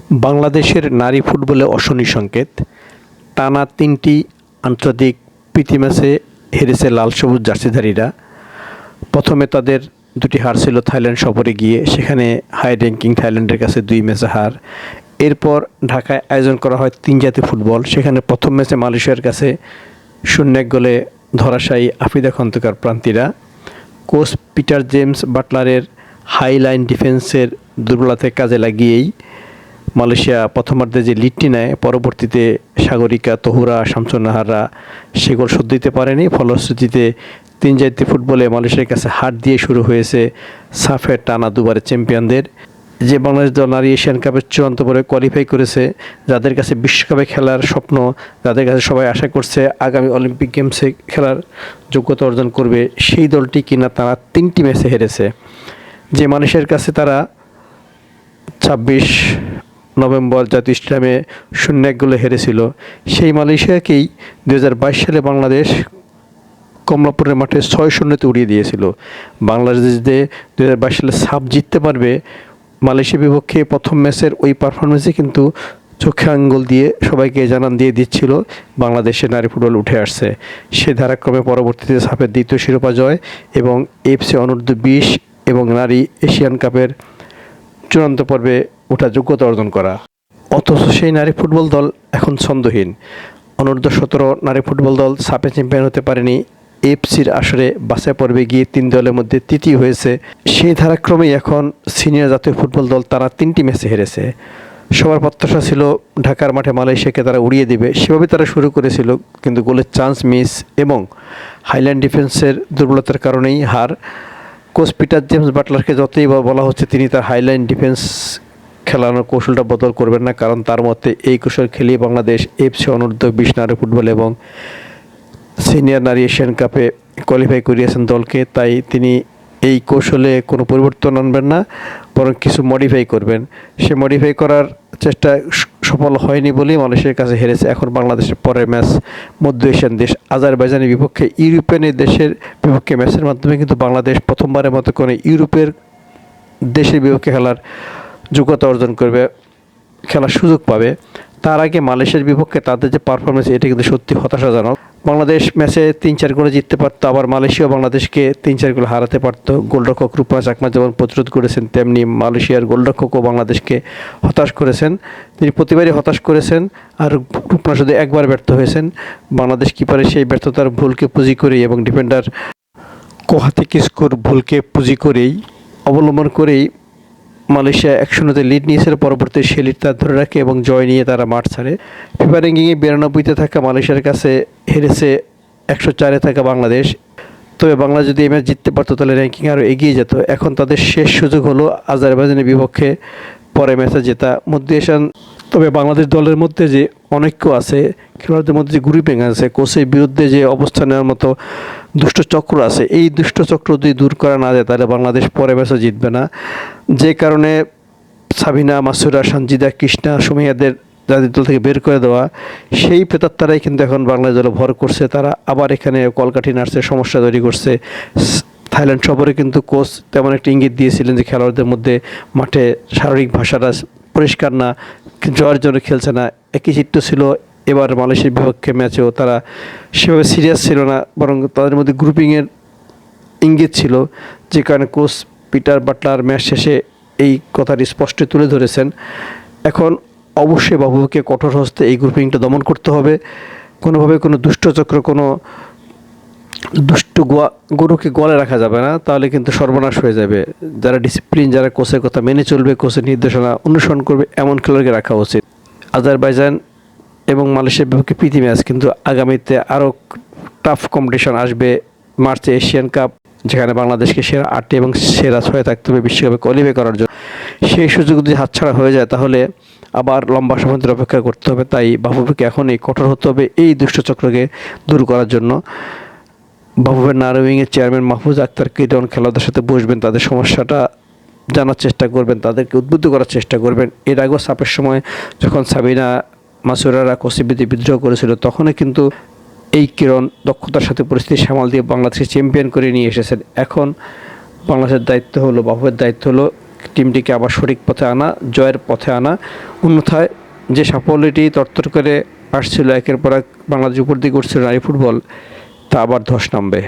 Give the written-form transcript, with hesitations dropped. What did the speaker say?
বাংলাদেশের নারী ফুটবলে অশনি সংকেত। টানা ৩টি আন্তর্জাতিক প্রীতি ম্যাচে হেরেছে লাল সবুজ জার্সিধারীরা। প্রথমে তাদের দুটি হার ছিল থাইল্যান্ড সফরে গিয়ে, সেখানে হাই র্যাঙ্কিং থাইল্যান্ডের কাছে ২ ম্যাচে হার। এরপর ঢাকায় আয়োজন করা হয় ৩ জাতীয় ফুটবল, সেখানে প্রথম ম্যাচে মালয়েশিয়ার কাছে ০-১ গোলে ধরাশায়ী আফ্রিদা খন্দকার প্রান্তিরা। কোচ পিটার জেমস বাটলারের হাই লাইন ডিফেন্সের দুর্বলতাকে কাজে লাগিয়েই মালয়েশিয়া প্রথমার্ধে যে লিডটি নেয়, পরবর্তীতে সাগরিকা, তহুরা, শামসুন্নাহাররা সে গোল শোধ দিতে পারেনি। ফলশ্রুতিতে ৩ জাতীয় ফুটবলে মালয়েশিয়ার কাছে হার দিয়ে শুরু হয়েছে সাফের টানা দুবারের চ্যাম্পিয়নদের। যে বাংলাদেশ দল নারী এশিয়ান কাপের চূড়ান্ত পর্বে কোয়ালিফাই করেছে, যাদের কাছে বিশ্বকাপে খেলার স্বপ্ন, যাদের কাছে সবাই আশা করছে আগামী অলিম্পিক গেমসে খেলার যোগ্যতা অর্জন করবে, সেই দলটি কিনা তারা ৩টি ম্যাচে হেরেছে। যে মালয়েশিয়ার কাছে তারা ২৬ নভেম্বর জাতীয় স্টেডিয়ামে ০-১ গোলে হেরেছিল, সেই মালয়েশিয়াকেই ২০২২ সালে বাংলাদেশ কমলাপুরের মাঠে ৬-০তে উড়িয়ে দিয়েছিল। বাংলাদেশ যে ২০২২ সালে সাপ জিততে পারবে, মালয়েশিয়া বিপক্ষে প্রথম ম্যাচের ওই পারফরমেন্সে কিন্তু চোখে আঙ্গুল দিয়ে সবাইকে জানান দিয়ে দিচ্ছিল বাংলাদেশের নারী ফুটবল উঠে আসছে। সে ধারাক্রমে পরবর্তীতে সাপের দ্বিতীয় শিরোপা জয় এবং এফসি অনূর্ধ্ব-২০ এবং নারী এশিয়ান কাপের চূড়ান্ত পর্বে ওঠা যোগ্যতা অর্জন করা। অথচ সেই নারী ফুটবল দল এখন ছন্দহীন। অনূর্ধ্ব-১৭ নারী ফুটবল দল সাপে চ্যাম্পিয়ন হতে পারেনি। এফসির আসরে বাছাই পর্বে গিয়ে ৩ দলের মধ্যে তৃতীয় হয়েছে। সেই ধারাক্রমেই এখন সিনিয়র জাতীয় ফুটবল দল তারা ৩টি ম্যাচে হেরেছে। সবার প্রত্যাশা ছিল ঢাকার মাঠে মালয়েশিয়াকে তারা উড়িয়ে দেবে, সেভাবে তারা শুরু করেছিল, কিন্তু গোলের চান্স মিস এবং হাইল্যান্ড ডিফেন্সের দুর্বলতার কারণেই হার। কোচ পিটার জেমস বাটলারকে যতই বলা হচ্ছে তিনি তার হাইলাইন ডিফেন্স খেলানোর কৌশলটা বদল করবেন না, কারণ তার মতে এই কৌশল খেলিয়ে বাংলাদেশ এফসি অনূর্ধ্ব-২০ নারী ফুটবল এবং সিনিয়র নারী এশিয়ান কাপে কোয়ালিফাই করিয়েছেন দলকে। তাই তিনি এই কৌশলে কোনো পরিবর্তন আনবেন না, বরং কিছু মডিফাই করবেন। সে মডিফাই করার চেষ্টা সফল হয়নি বলেই মালয়েশিয়ার কাছে হেরেছে। এখন বাংলাদেশের পরের ম্যাচ মধ্য এশিয়ান দেশ আজারবাইজানের বিপক্ষে। ইউরোপিয়ান দেশের বিপক্ষে ম্যাচের মাধ্যমে কিন্তু বাংলাদেশ প্রথমবারের মতো করে ইউরোপের দেশের বিপক্ষে খেলার যোগ্যতা অর্জন করবে, খেলার সুযোগ পাবে। তার আগে মালয়েশিয়ার বিপক্ষে তাদের যে পারফরমেন্স, এটা কিন্তু সত্যি হতাশাজনক। বাংলাদেশ ম্যাচে ৩-৪ গোলে জিততে পারতো, আবার মালয়েশিয়া বাংলাদেশকে ৩-৪ গোলে হারাতে পারতো। গোলরক্ষক রূপা চাকমা যেমন প্রতিরোধ করেছেন, তেমনি মালয়েশিয়ার গোলরক্ষকও বাংলাদেশকে হতাশ করেছেন। তিনি প্রতিবারই হতাশ করেছেন, আর রূপনা শুধু একবার ব্যর্থ হয়েছেন। বাংলাদেশ কিপারের সেই ব্যর্থতার ভুলকে পুঁজি করেই এবং ডিফেন্ডার কোহাতি কিস্কুর ভুলকে পুঁজি করেই অবলম্বন করেই মালয়েশিয়া ১-০তে লিড নিয়েছিল। পরবর্তী সে লিড তারা ধরে রাখে এবং জয় নিয়ে তারা মাঠ ছাড়ে। ফিফা র্যাঙ্কিংয়ে ৯২তে থাকা মালয়েশিয়ার কাছে হেরেছে ১০৪-এ থাকা বাংলাদেশ। তবে বাংলাদেশ যদি এই ম্যাচ জিততে পারতো তাহলে র্যাঙ্কিং আরও এগিয়ে যেত। এখন তাদের শেষ সুযোগ হলো আজারবাইজানের বিপক্ষে পরে ম্যাচে জেতা, মধ্য এশিয়ান। তবে বাংলাদেশ দলের মধ্যে যে অনৈক্য আছে, খেলোয়াড়দের মধ্যে যে গ্রুপিং আছে, কোচের বিরুদ্ধে যে অবস্থান নেওয়ার মতো দুষ্ট চক্র আছে, এই দুষ্ট চক্র যদি দূর করা না যায় তাহলে বাংলাদেশ পরে ম্যাচে জিতবে না। যে কারণে সাবিনা, মাসুরা, সঞ্জিদা, কৃষ্ণা, সুমাইয়াদের জাতীয় দল থেকে বের করে দেওয়া, সেই প্রেতাত্মারাই কিন্তু এখন বাংলাদেশ দলে ভর করছে। তারা আবার এখানে কলকাঠি নার্সের সমস্যা তৈরি করছে। থাইল্যান্ড সফরে কিন্তু কোচ তেমন একটা ইঙ্গিত দিয়েছিলেন যে খেলোয়াড়দের মধ্যে মাঠে শারীরিক ভাষাটা পরিষ্কার না, জয়ের জন্য খেলছে না, একই চিত্র ছিল। এবার মালয়েশিয়ার বিপক্ষে ম্যাচেও তারা সেভাবে সিরিয়াস ছিল না, বরং তাদের মধ্যে গ্রুপিংয়ের ইঙ্গিত ছিল। যে কারণে কোচ পিটার বাটলার ম্যাচ শেষে এই কথাটি স্পষ্ট তুলে ধরেছেন। এখন অবশ্যই বাবুকে কঠোর হস্তে এই গ্রুপিংটা দমন করতে হবে। কোনোভাবে কোনো দুষ্টচক্র, কোনো দুষ্ট গরুকে গোয়ালে রাখা যাবে না, তাহলে কিন্তু সর্বনাশ হয়ে যাবে। যারা ডিসিপ্লিন, যারা কোচের কথা মেনে চলবে, কোচের নির্দেশনা অনুসরণ করবে, এমন খেলোয়াড়কে রাখা উচিত। আজারবাইজান এবং মালয়েশিয়ার বিপক্ষে প্রীতি ম্যাচ, কিন্তু আগামীতে আরও টাফ কম্পিটিশন আসবে। মার্চে এশিয়ান কাপ, যেখানে বাংলাদেশকে সেরা 8 এবং সেরা 6 থাকতে হবে বিশ্বকাপে কোয়ালিফাই করার জন্য। সেই সুযোগ যদি হাতছাড়া হয়ে যায় তাহলে আবার লম্বা সময় ধরে অপেক্ষা করতে হবে। তাই বাফুফেকে এখনই কঠোর হতে হবে এই দুষ্টচক্রকে দূর করার জন্য। বাফুফের নারী উইংয়ের চেয়ারম্যান মাহফুজ আক্তারকে যখন খেলোয়াড়দের সাথে বসবেন, তাদের সমস্যাটা জানার চেষ্টা করবেন, তাদেরকে উদ্বুদ্ধ করার চেষ্টা করবেন। এর আগেও সাপের সময় যখন সাবিনা, মাসুরারা কোচিবিতে বিদ্রোহ করেছিল, তখনই কিন্তু এই কিরণ দক্ষতার সাথে পরিস্থিতি সামাল দিয়ে বাংলাদেশকে চ্যাম্পিয়ন করে নিয়ে এসেছেন। এখন বাংলাদেশের দায়িত্ব হলো, বাফুফের দায়িত্ব হলো টিমটিকে আবার সঠিক পথে আনা, জয়ের পথে আনা। অন্যথায় যে সাফল্যটি তরতর করে আসছিল, একের পর এক বাংলাদেশ উপর দিয়ে করছিল নারী ফুটবল, তা আবার ধস নামবে।